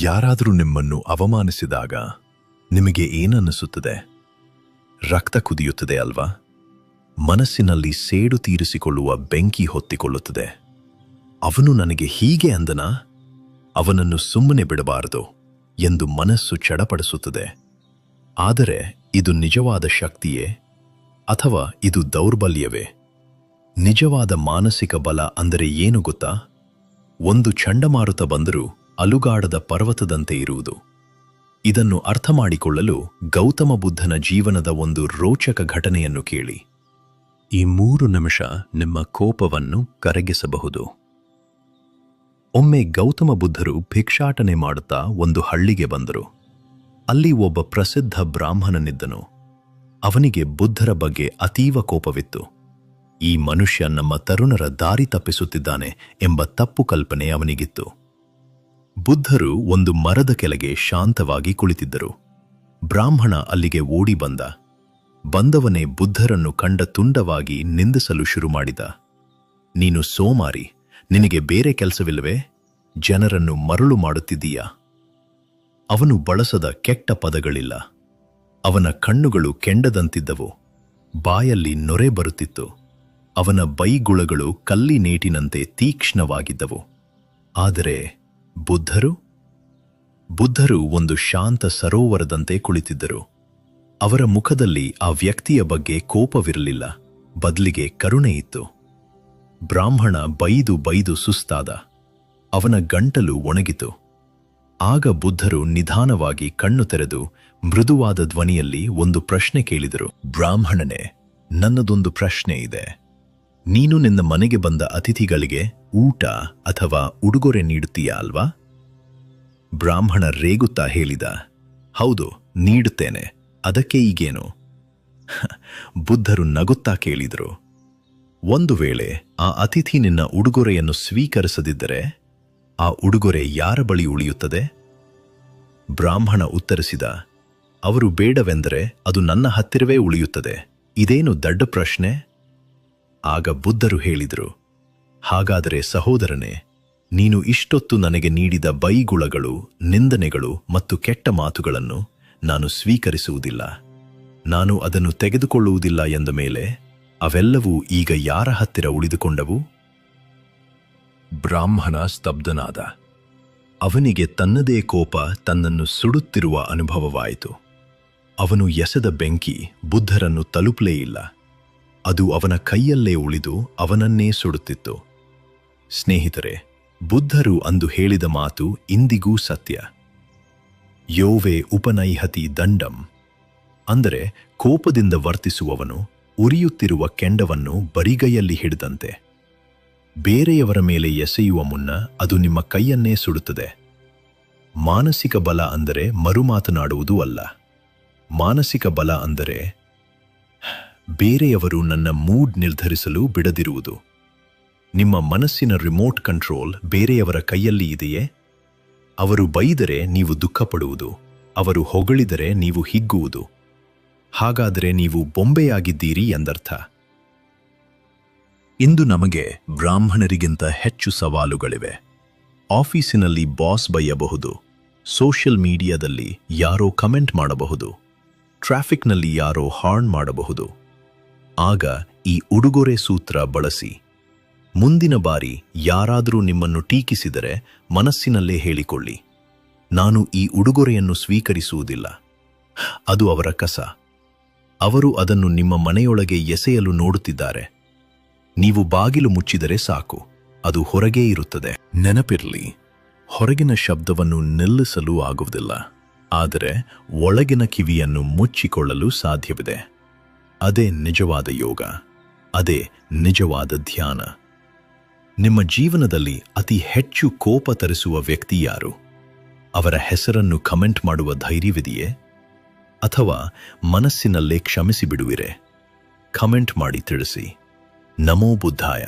ಯಾರಾದರೂ ನಿಮ್ಮನ್ನು ಅವಮಾನಿಸಿದಾಗ ನಿಮಗೆ ಏನನ್ನಿಸುತ್ತದೆ? ರಕ್ತ ಕುದಿಯುತ್ತದೆ ಅಲ್ವಾ? ಮನಸ್ಸಿನಲ್ಲಿ ಸೇಡು ತೀರಿಸಿಕೊಳ್ಳುವ ಬೆಂಕಿ ಹೊತ್ತಿಕೊಳ್ಳುತ್ತದೆ. ಅವನು ನನಗೆ ಹೀಗೆ ಅಂದನಾ? ಅವನನ್ನು ಸುಮ್ಮನೆ ಬಿಡಬಾರದು ಎಂದು ಮನಸ್ಸು ಚಡಪಡಿಸುತ್ತದೆ. ಆದರೆ ಇದು ನಿಜವಾದ ಶಕ್ತಿಯೇ ಅಥವಾ ಇದು ದೌರ್ಬಲ್ಯವೇ? ನಿಜವಾದ ಮಾನಸಿಕ ಬಲ ಅಂದರೆ ಏನು ಗೊತ್ತಾ? ಒಂದು ಚಂಡಮಾರುತ ಬಂದರೂ ಅಲುಗಾಡದ ಪರ್ವತದಂತೆ ಇರುವುದು. ಇದನ್ನು ಅರ್ಥ ಮಾಡಿಕೊಳ್ಳಲು ಗೌತಮ ಬುದ್ಧನ ಜೀವನದ ಒಂದು ರೋಚಕ ಘಟನೆಯನ್ನು ಕೇಳಿ. ಈ 3 ನಿಮಿಷ ನಿಮ್ಮ ಕೋಪವನ್ನು ಕರಗಿಸಬಹುದು. ಒಮ್ಮೆ ಗೌತಮ ಬುದ್ಧರು ಭಿಕ್ಷಾಟನೆ ಮಾಡುತ್ತಾ ಒಂದು ಹಳ್ಳಿಗೆ ಬಂದರು. ಅಲ್ಲಿ ಒಬ್ಬ ಪ್ರಸಿದ್ಧ ಬ್ರಾಹ್ಮಣನಿದ್ದನು. ಅವನಿಗೆ ಬುದ್ಧರ ಬಗ್ಗೆ ಅತೀವ ಕೋಪವಿತ್ತು. ಈ ಮನುಷ್ಯ ನಮ್ಮ ತರುಣರ ದಾರಿ ತಪ್ಪಿಸುತ್ತಿದ್ದಾನೆ ಎಂಬ ತಪ್ಪು ಕಲ್ಪನೆ ಅವನಿಗಿತ್ತು. ಬುದ್ಧರು ಒಂದು ಮರದ ಕೆಳಗೆ ಶಾಂತವಾಗಿ ಕುಳಿತಿದ್ದರು. ಬ್ರಾಹ್ಮಣ ಅಲ್ಲಿಗೆ ಓಡಿ ಬಂದವನೇ ಬುದ್ಧರನ್ನು ಕಂಡ ತುಂಡವಾಗಿ ನಿಂದಿಸಲು ಶುರು ಮಾಡಿದ. ನೀನು ಸೋಮಾರಿ, ನಿನಗೆ ಬೇರೆ ಕೆಲಸವಿಲ್ಲವೇ? ಜನರನ್ನು ಮರುಳು ಮಾಡುತ್ತಿದ್ದೀಯಾ? ಅವನು ಬಳಸದ ಕೆಟ್ಟ ಪದಗಳಿಲ್ಲ. ಅವನ ಕಣ್ಣುಗಳು ಕೆಂಡದಂತಿದ್ದವು, ಬಾಯಲ್ಲಿ ನೊರೆ ಬರುತ್ತಿತ್ತು. ಅವನ ಬೈಗುಳಗಳು ಕಲ್ಲಿನೇಟಿನಂತೆ ತೀಕ್ಷ್ಣವಾಗಿದ್ದವು. ಆದರೆ ಬುದ್ಧರು ಒಂದು ಶಾಂತ ಸರೋವರದಂತೆ ಕುಳಿತಿದ್ದರು. ಅವರ ಮುಖದಲ್ಲಿ ಆ ವ್ಯಕ್ತಿಯ ಬಗ್ಗೆ ಕೋಪವಿರಲಿಲ್ಲ, ಬದಲಿಗೆ ಕರುಣೆ ಇತ್ತು. ಬ್ರಾಹ್ಮಣ ಬೈದು ಸುಸ್ತಾದ. ಅವನ ಗಂಟಲು ಒಣಗಿತು. ಆಗ ಬುದ್ಧರು ನಿಧಾನವಾಗಿ ಕಣ್ಣು ತೆರೆದು ಮೃದುವಾದ ಧ್ವನಿಯಲ್ಲಿ ಒಂದು ಪ್ರಶ್ನೆ ಕೇಳಿದರು. ಬ್ರಾಹ್ಮಣನೇ, ನನ್ನದೊಂದು ಪ್ರಶ್ನೆ ಇದೆ. ನೀನು ನಿನ್ನ ಮನೆಗೆ ಬಂದ ಅತಿಥಿಗಳಿಗೆ ಊಟ ಅಥವಾ ಉಡುಗೊರೆ ನೀಡುತ್ತೀಯಾ ಅಲ್ವಾ? ಬ್ರಾಹ್ಮಣ ರೇಗುತ್ತಾ ಹೇಳಿದ, ಹೌದು, ನೀಡುತ್ತೇನೆ. ಅದಕ್ಕೆ ಈಗೇನು? ಬುದ್ಧರು ನಗುತ್ತಾ ಕೇಳಿದರು, ಒಂದು ವೇಳೆ ಆ ಅತಿಥಿ ನಿನ್ನ ಉಡುಗೊರೆಯನ್ನು ಸ್ವೀಕರಿಸದಿದ್ದರೆ ಆ ಉಡುಗೊರೆ ಯಾರ ಬಳಿ ಉಳಿಯುತ್ತದೆ? ಬ್ರಾಹ್ಮಣ ಉತ್ತರಿಸಿದ, ಅವರು ಬೇಡವೆಂದರೆ ಅದು ನನ್ನ ಹತ್ತಿರವೇ ಉಳಿಯುತ್ತದೆ. ಇದೇನು ದೊಡ್ಡ ಪ್ರಶ್ನೆ? ಆಗ ಬುದ್ಧರು ಹೇಳಿದರು, ಹಾಗಾದರೆ ಸಹೋದರನೇ, ನೀನು ಇಷ್ಟೊತ್ತು ನನಗೆ ನೀಡಿದ ಬೈಗುಳಗಳು, ನಿಂದನೆಗಳು ಮತ್ತು ಕೆಟ್ಟ ಮಾತುಗಳನ್ನು ನಾನು ಸ್ವೀಕರಿಸುವುದಿಲ್ಲ. ನಾನು ಅದನ್ನು ತೆಗೆದುಕೊಳ್ಳುವುದಿಲ್ಲ ಎಂದ ಮೇಲೆ ಅವೆಲ್ಲವೂ ಈಗ ಯಾರ ಹತ್ತಿರ ಉಳಿದುಕೊಂಡವು? ಬ್ರಾಹ್ಮಣ ಸ್ತಬ್ಧನಾದ. ಅವನಿಗೆ ತನ್ನದೇ ಕೋಪ ತನ್ನನ್ನು ಸುಡುತ್ತಿರುವ ಅನುಭವವಾಯಿತು. ಅವನು ಎಸೆದ ಬೆಂಕಿ ಬುದ್ಧರನ್ನು ತಲುಪಲೇ ಇಲ್ಲ. ಅದು ಅವನ ಕೈಯಲ್ಲೇ ಉಳಿದು ಅವನನ್ನೇ ಸುಡುತ್ತಿತ್ತು. ಸ್ನೇಹಿತರೆ, ಬುದ್ಧರು ಅಂದು ಹೇಳಿದ ಮಾತು ಇಂದಿಗೂ ಸತ್ಯ. ಯೋವೇ ಉಪನೈಹತಿ ದಂಡಂ, ಅಂದರೆ ಕೋಪದಿಂದ ವರ್ತಿಸುವವನು ಉರಿಯುತ್ತಿರುವ ಕೆಂಡವನ್ನು ಬರಿಗೈಯಲ್ಲಿ ಹಿಡಿದಂತೆ. ಬೇರೆಯವರ ಮೇಲೆ ಎಸೆಯುವ ಮುನ್ನ ಅದು ನಿಮ್ಮ ಕೈಯನ್ನೇ ಸುಡುತ್ತದೆ. ಮಾನಸಿಕ ಬಲ ಅಂದರೆ ಮರುಮಾತನಾಡುವುದೂ ಅಲ್ಲ. ಮಾನಸಿಕ ಬಲ ಅಂದರೆ ಬೇರೆಯವರು ನನ್ನ ಮೂಡ್ ನಿರ್ಧರಿಸಲು ಬಿಡದಿರುವುದು. ನಿಮ್ಮ ಮನಸ್ಸಿನ ರಿಮೋಟ್ ಕಂಟ್ರೋಲ್ ಬೇರೆಯವರ ಕೈಯಲ್ಲಿ ಇದೆಯೇ? ಅವರು ಬೈದರೆ ನೀವು ದುಃಖಪಡುವುದು, ಅವರು ಹೊಗಳಿದರೆ ನೀವು ಹಿಗ್ಗುವುದು. ಹಾಗಾದರೆ ನೀವು ಬೊಂಬೆಯಾಗಿದ್ದೀರಿ ಎಂದರ್ಥ. ಇಂದು ನಮಗೆ ಬ್ರಾಹ್ಮಣರಿಗಿಂತ ಹೆಚ್ಚು ಸವಾಲುಗಳಿವೆ. ಆಫೀಸಿನಲ್ಲಿ ಬಾಸ್ ಬೈಯಬಹುದು, ಸೋಷಿಯಲ್ ಮೀಡಿಯಾದಲ್ಲಿ ಯಾರೋ ಕಮೆಂಟ್ ಮಾಡಬಹುದು, ಟ್ರಾಫಿಕ್ನಲ್ಲಿ ಯಾರೋ ಹಾರ್ನ್ ಮಾಡಬಹುದು. ಆಗ ಈ ಉಡುಗೊರೆ ಸೂತ್ರ ಬಳಸಿ. ಮುಂದಿನ ಬಾರಿ ಯಾರಾದರೂ ನಿಮ್ಮನ್ನು ಟೀಕಿಸಿದರೆ ಮನಸ್ಸಿನಲ್ಲೇ ಹೇಳಿಕೊಳ್ಳಿ, ನಾನು ಈ ಉಡುಗೊರೆಯನ್ನು ಸ್ವೀಕರಿಸುವುದಿಲ್ಲ. ಅದು ಅವರ ಕಸ. ಅವರು ಅದನ್ನು ನಿಮ್ಮ ಮನೆಯೊಳಗೆ ಎಸೆಯಲು ನೋಡುತ್ತಿದ್ದಾರೆ. ನೀವು ಬಾಗಿಲು ಮುಚ್ಚಿದರೆ ಸಾಕು, ಅದು ಹೊರಗೇ ಇರುತ್ತದೆ. ನೆನಪಿರಲಿ, ಹೊರಗಿನ ಶಬ್ದವನ್ನು ನಿಲ್ಲಿಸಲು ಆಗುವುದಿಲ್ಲ, ಆದರೆ ಒಳಗಿನ ಕಿವಿಯನ್ನು ಮುಚ್ಚಿಕೊಳ್ಳಲು ಸಾಧ್ಯವಿದೆ. ಅದೇ ನಿಜವಾದ ಯೋಗ, ಅದೇ ನಿಜವಾದ ಧ್ಯಾನ. ನಿಮ್ಮ ಜೀವನದಲ್ಲಿ ಅತಿ ಹೆಚ್ಚು ಕೋಪ ತರಿಸುವ ವ್ಯಕ್ತಿ ಯಾರು? ಅವರ ಹೆಸರನ್ನು ಕಮೆಂಟ್ ಮಾಡುವ ಧೈರ್ಯವಿದೆಯೇ? ಅಥವಾ ಮನಸ್ಸಿನಲ್ಲೇ ಕ್ಷಮಿಸಿ ಬಿಡುವಿರೆ? ಕಮೆಂಟ್ ಮಾಡಿ ತಿಳಿಸಿ. ನಮೋ ಬುದ್ಧಾಯ.